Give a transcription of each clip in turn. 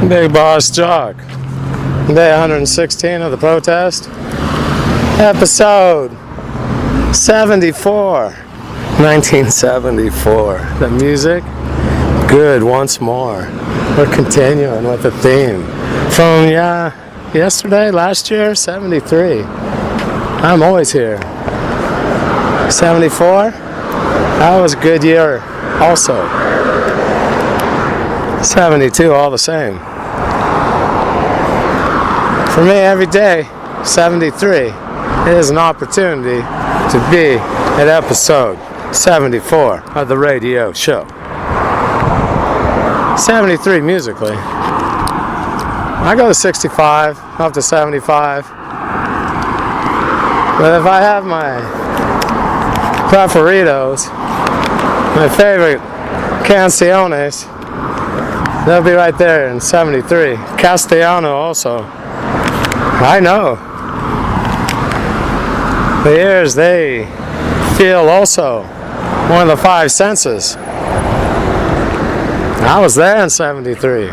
Bigbossjock. Day 116 of the protest. Episode 74. 1974. The music, good once more. We're continuing with the theme from yesterday, last year, 73. I'm always here. 74. That was a good year also. 72, all the same. For me, every day, 73 is an opportunity to be at episode 74 of the radio show. 73 musically. I go to 65, up to 75. But if I have my preferidos, my favorite canciones, they'll be right there in 73. Castellano also. I know. The ears, they feel also one of the five senses. I was there in 73.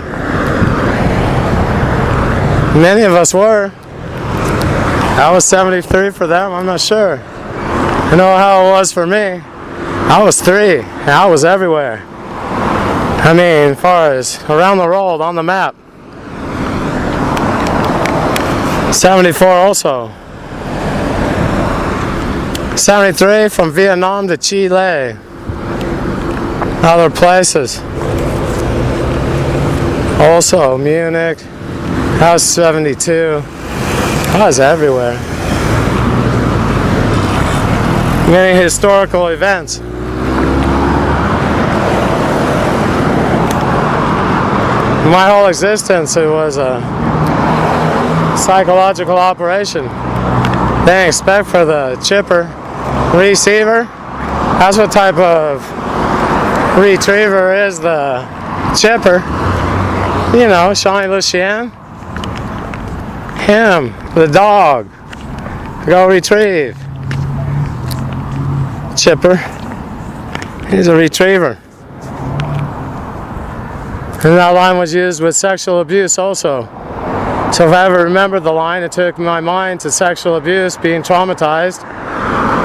Many of us were. I was 73 for them, I'm not sure. I know how it was for me. I was 3, and I was everywhere. I mean, as far as around the world, on the map. 74 also. 73 from Vietnam to Chile. Other places. Also, Munich. I was 72. I was everywhere. Many historical events. My whole existence, it was a psychological operation. They didn't expect for the chipper receiver. That's what type of retriever is the chipper. You know, Shiny Lucien. Him, the dog. Go retrieve. Chipper. He's a retriever. And that line was used with sexual abuse also. So if I ever remembered the line, it took my mind to sexual abuse, being traumatized,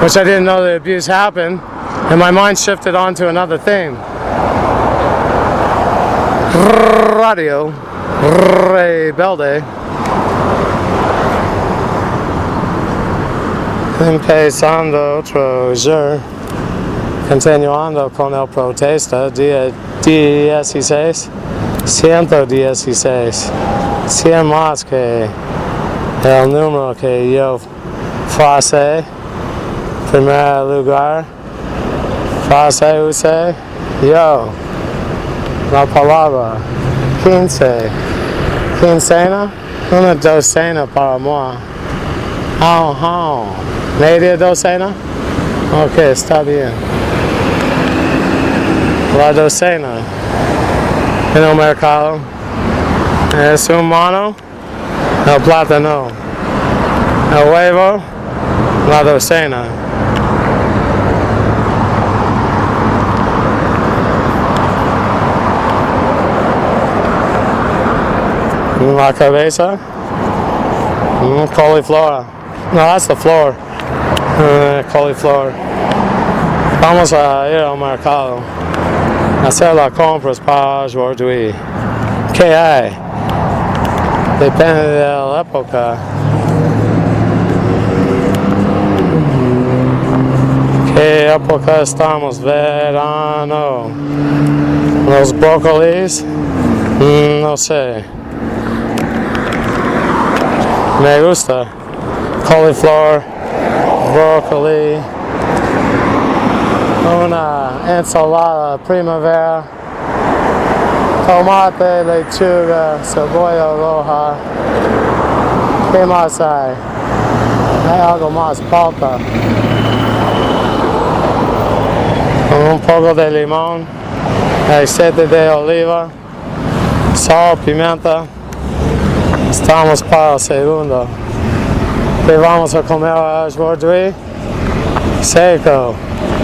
which I didn't know the abuse happened, and my mind shifted on to another thing. Radio, rebelde. Empezando otro jour. Continuando con el protesta, día 16, 116, 100 más que el número que yo frase, primer lugar, frase usé, yo, la palabra, 15, quincena, una docena para moi, media docena, ok, está bien. La docena en el mercado es un mono, el plátano, el huevo, la docena. La cabeza, cauliflower. No, that's the floor. Cauliflower. Vamos a ir al mercado. Hacer las compras para aujourd'hui. ¿Qué hay? Depende de la época. ¿Qué época estamos? Verano. Los brócolis? No sé. Me gusta. Cauliflower, brócoli. Una ensalada primavera, tomate, lechuga, cebolla roja. ¿Qué más hay? Hay algo más, palta. Un poco de limón, aceite de oliva, sal, pimienta. Estamos para el segundo. ¿Qué vamos a comer aujourd'hui? Seco.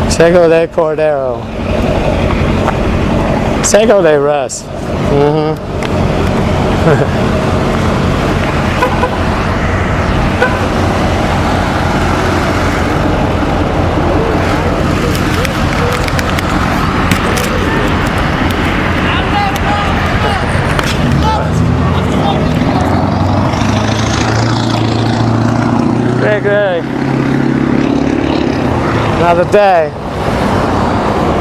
Seco de cordero. Seco de res. Great. Another day.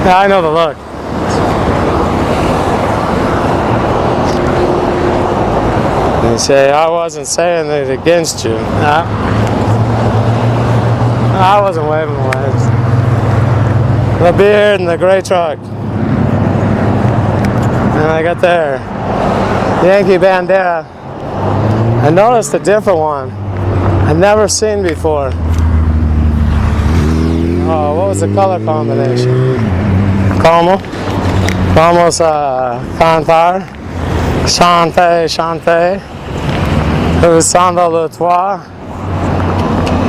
Yeah, I know the look. You say, I wasn't saying it against you. Nah. I wasn't waving the legs. The beard and the gray truck. And I got there. Yankee bandera. I noticed a different one I've never seen before. Oh, what was the color combination? Como? Vamos a cantar. Chante. Usando le toi.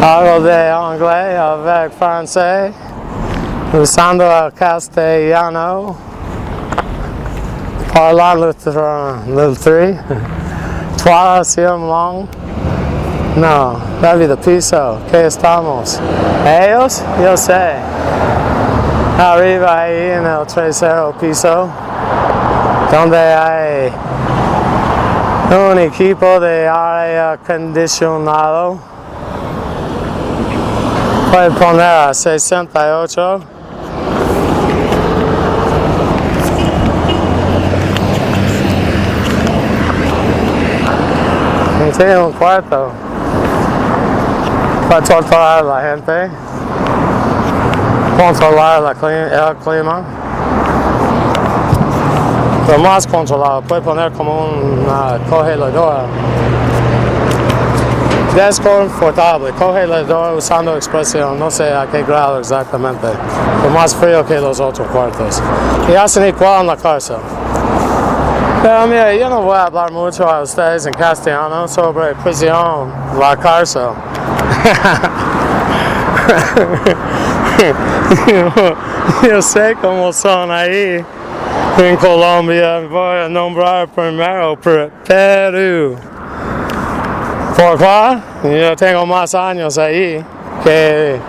Algo de anglais avec français. Usando el castellano. Parlant le three. Toi, siam long. No, that'd be the piso. ¿Qué estamos? Ellos? Yo sé. Arriba ahí en el tercero piso, donde hay un equipo de aire acondicionado. Puede poner a 68. Y tiene un cuarto para torturar a la gente, controlar el clima. Pero más controlado, puede poner como una congeladora. Desconfortable, congeladora usando expresión, no sé a qué grado exactamente, pero más frío que los otros cuartos. Y hacen igual en la cárcel. Pero mira, yo no voy a hablar mucho a ustedes en castellano sobre prisión, la cárcel. Yo sé cómo son ahí en Colombia. Voy a nombrar primero Perú. ¿Por qué? Yo tengo más años ahí que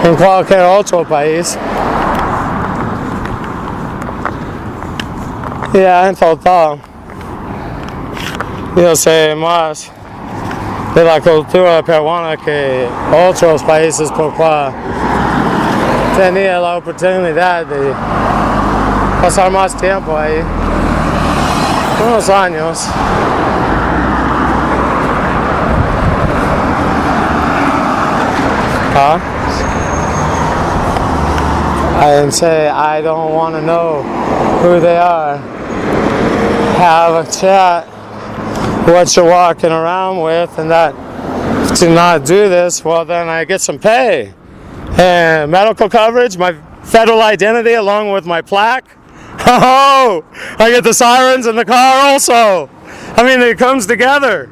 en cualquier otro país. Ya, en total, yo sé más de la cultura peruana que otros países, por cual tenía la oportunidad de pasar más tiempo ahí, unos años. And say, I don't want to know who they are. Have a chat what you're walking around with, and that to not do this, well then I get some pay and medical coverage, my federal identity along with my plaque. Oh, I get the sirens in the car also. I mean, it comes together.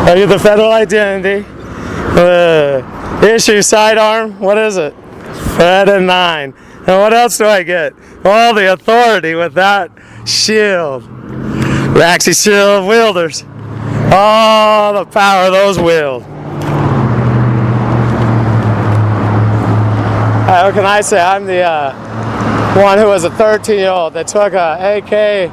I get the federal identity, issue sidearm, what is it? Fred and 9. And what else do I get? All the authority with that shield. Raxy shield wielders. All the power those wield. What can I say? I'm the one who was a 13-year-old that took a AK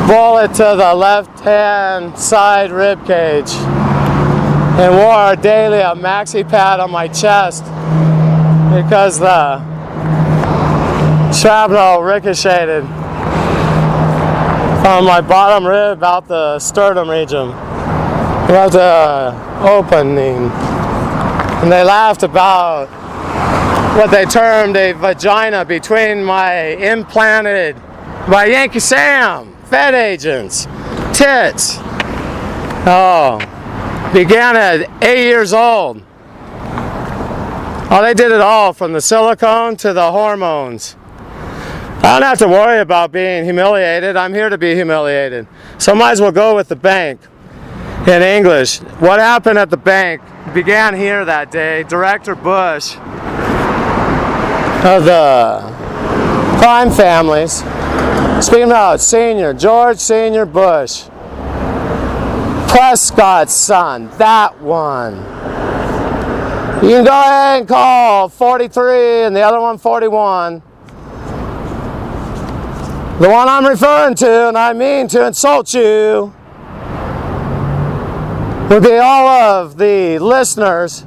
bullet to the left-hand side rib cage and wore daily a maxi pad on my chest because the shrapnel ricocheted from my bottom rib out the sternum region. About the opening. And they laughed about what they termed a vagina between my implanted, by Yankee Sam, Fed agents, tits. Oh, began at 8 years old. Oh, they did it all, from the silicone to the hormones. I don't have to worry about being humiliated. I'm here to be humiliated. So might as well go with the bank in English. What happened at the bank began here that day. Director Bush of the crime families Speaking of Senior, George Senior Bush. Prescott's son, that one. You can go ahead and call 43 and the other one 41. The one I'm referring to, and I mean to insult you, would be all of the listeners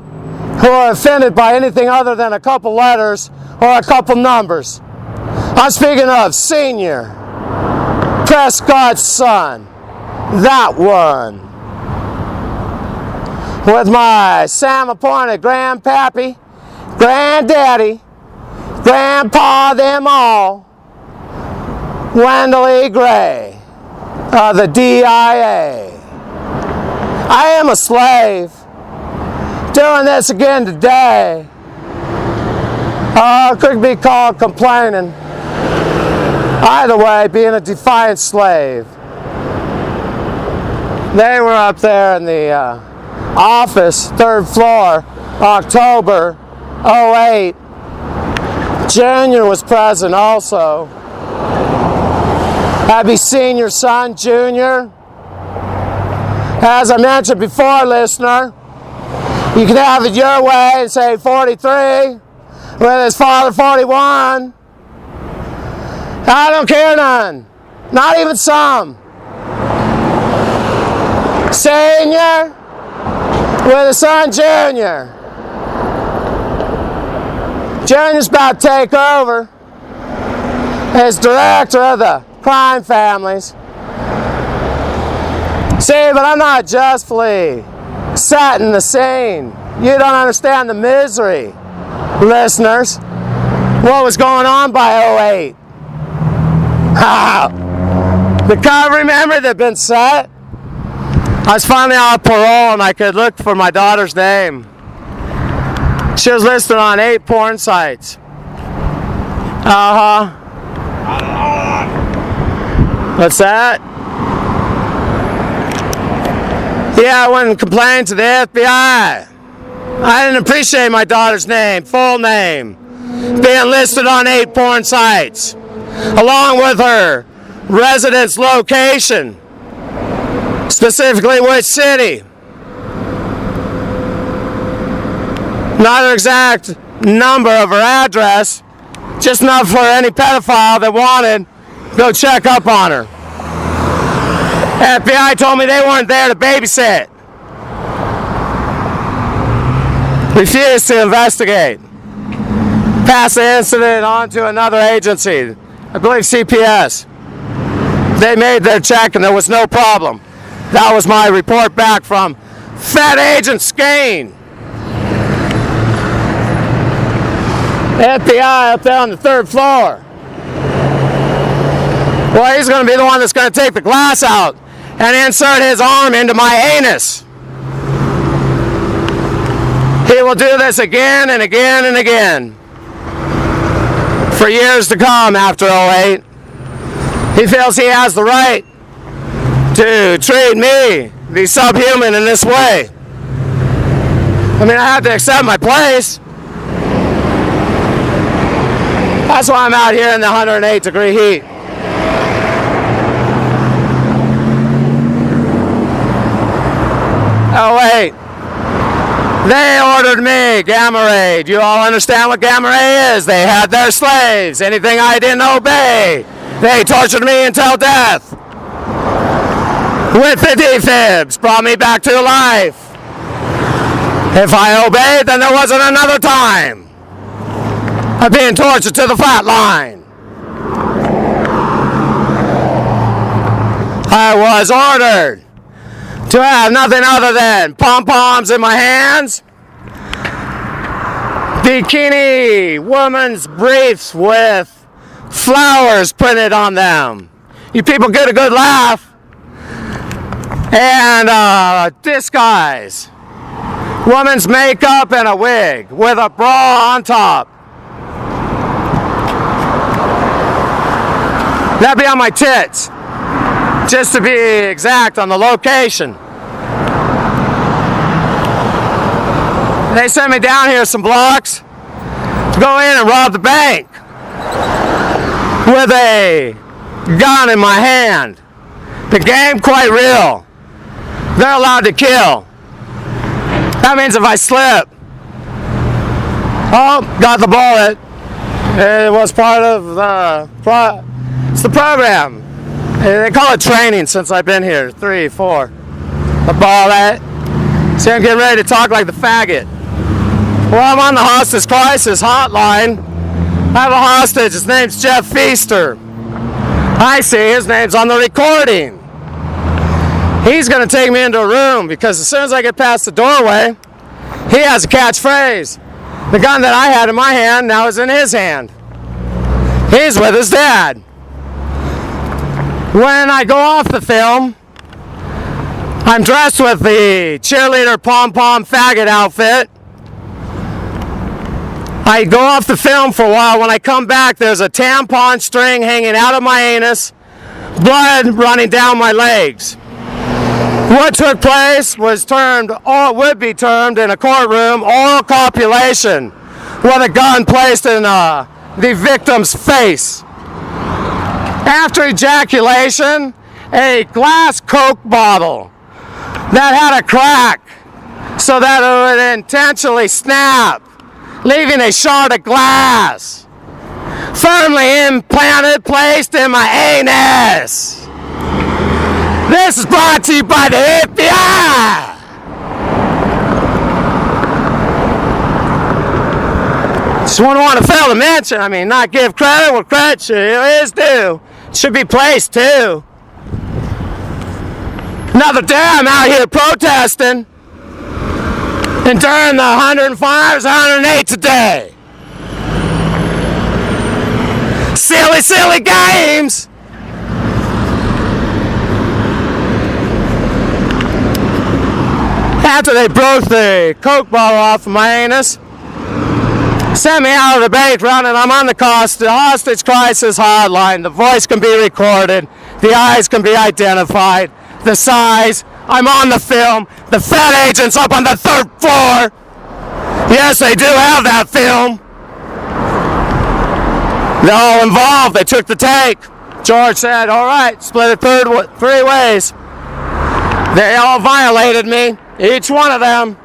who are offended by anything other than a couple letters or a couple numbers. I'm speaking of Senior, Prescott's son, that one. With my Sam-appointed grandpappy, granddaddy, grandpa, them all, Wendell E. Gray of the DIA. I am a slave. Doing this again today. Could be called complaining. Either way, being a defiant slave. They were up there in the office, 3rd floor, October 08. Junior was present also. Happy Senior son, Junior. As I mentioned before, listener, you can have it your way and say 43 with his father 41. I don't care none. Not even some. Senior with his son Junior. Junior's about to take over as director of the crime families. See, but I'm not justly setting the scene. You don't understand the misery, listeners. What was going on by 08? The recovery memory that had been set. I was finally on parole and I could look for my daughter's name. She was listed on 8 porn sites. What's that? Yeah, I went and complained to the FBI. I didn't appreciate my daughter's name, full name, being listed on 8 porn sites, along with her residence location, specifically which city. Not her exact number of her address, just enough for any pedophile that wanted to go check up on her. FBI told me they weren't there to babysit. Refused to investigate. Passed the incident on to another agency, I believe CPS. They made their check and there was no problem. That was my report back from Fed Agent Skane. FBI up there on the 3rd floor. Well, he's going to be the one that's going to take the glass out and insert his arm into my anus. He will do this again and again and again for years to come after 08. He feels he has the right to treat me, the subhuman, in this way. I mean, I have to accept my place. That's why I'm out here in the 108-degree heat. Oh, wait. They ordered me gamma ray. Do you all understand what gamma ray is? They had their slaves. Anything I didn't obey, they tortured me until death. With the defibs, brought me back to life. If I obeyed, then there wasn't another time of being tortured to the flat line. I was ordered to have nothing other than pom-poms in my hands, bikini woman's briefs with flowers printed on them. You people get a good laugh. And disguise. Woman's makeup and a wig with a bra on top. That'd be on my tits, just to be exact on the location. They sent me down here some blocks to go in and rob the bank with a gun in my hand. The game quite real. They're allowed to kill. That means if I slip, oh, got the bullet. It was part of it's the program. They call it training since I've been here. 3, 4. The bullet. See, I'm getting ready to talk like the faggot. Well, I'm on the hostage crisis hotline. I have a hostage. His name's Jeff Feaster. I see his name's on the recording. He's going to take me into a room because as soon as I get past the doorway, he has a catchphrase. The gun that I had in my hand now is in his hand. He's with his dad. When I go off the film, I'm dressed with the cheerleader pom-pom faggot outfit. I go off the film for a while. When I come back, there's a tampon string hanging out of my anus, blood running down my legs. What took place was would be termed in a courtroom oral copulation, with a gun placed in the victim's face. After ejaculation, a glass Coke bottle that had a crack so that it would intentionally snap, leaving a shard of glass firmly implanted, placed in my anus. This is brought to you by the F.B.I. Just want to fail to mention, not give credit where credit is due. It should be placed too. Another day I'm out here protesting, and during the 105s, 108 today. Silly games. After they broke the Coke bottle off of my anus, sent me out of the bank run, and I'm on the hostage crisis hotline. The voice can be recorded. The eyes can be identified. The size. I'm on the film. The Fed agent's up on the 3rd floor. Yes, they do have that film. They're all involved. They took the take. George said, all right, split it 3 ways. They all violated me. Each one of them.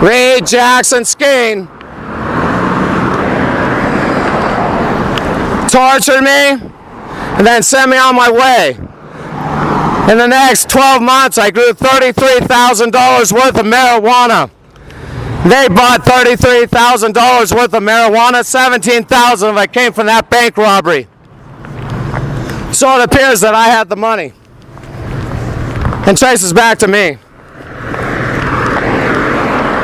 Reed, Jackson, Skeen. Tortured me and then sent me on my way. In the next 12 months, I grew $33,000 worth of marijuana. They bought $33,000 worth of marijuana. 17,000 of it came from that bank robbery. So it appears that I had the money. And traces back to me.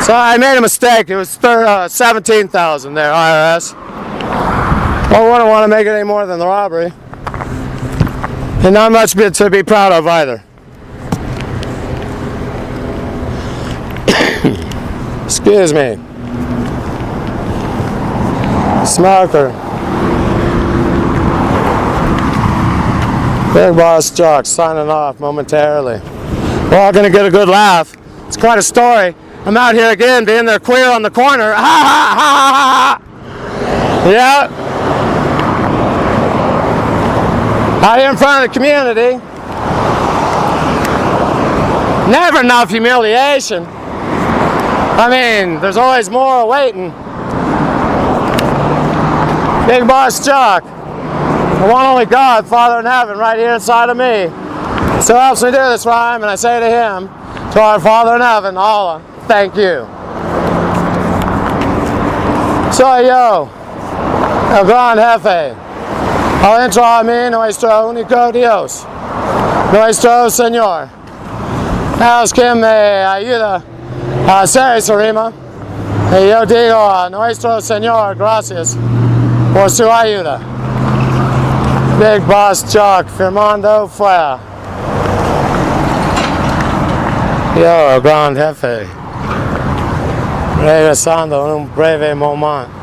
So I made a mistake. It was 17,000 there, IRS. Well, I wouldn't want to make it any more than the robbery. And not much to be proud of either. Excuse me. Smoker. Bigbossjock signing off momentarily. We're all going to get a good laugh. It's quite a story. I'm out here again being their queer on the corner. Ha ha ha ha ha. Yeah. Out here in front of the community. Never enough humiliation. There's always more awaiting. Bigbossjock. The one only God, Father in heaven, right here inside of me. So helps me do this rhyme, and I say to him, to our Father in heaven, Allah, thank you. So yo, el gran jefe, al entro a mí nuestro único Dios, nuestro Señor, es que me ayuda a hacer esa rima, y yo digo a nuestro Señor, gracias por su ayuda. Bigbossjock firmando fuera. Yo, el gran jefe, regresando en un breve momento.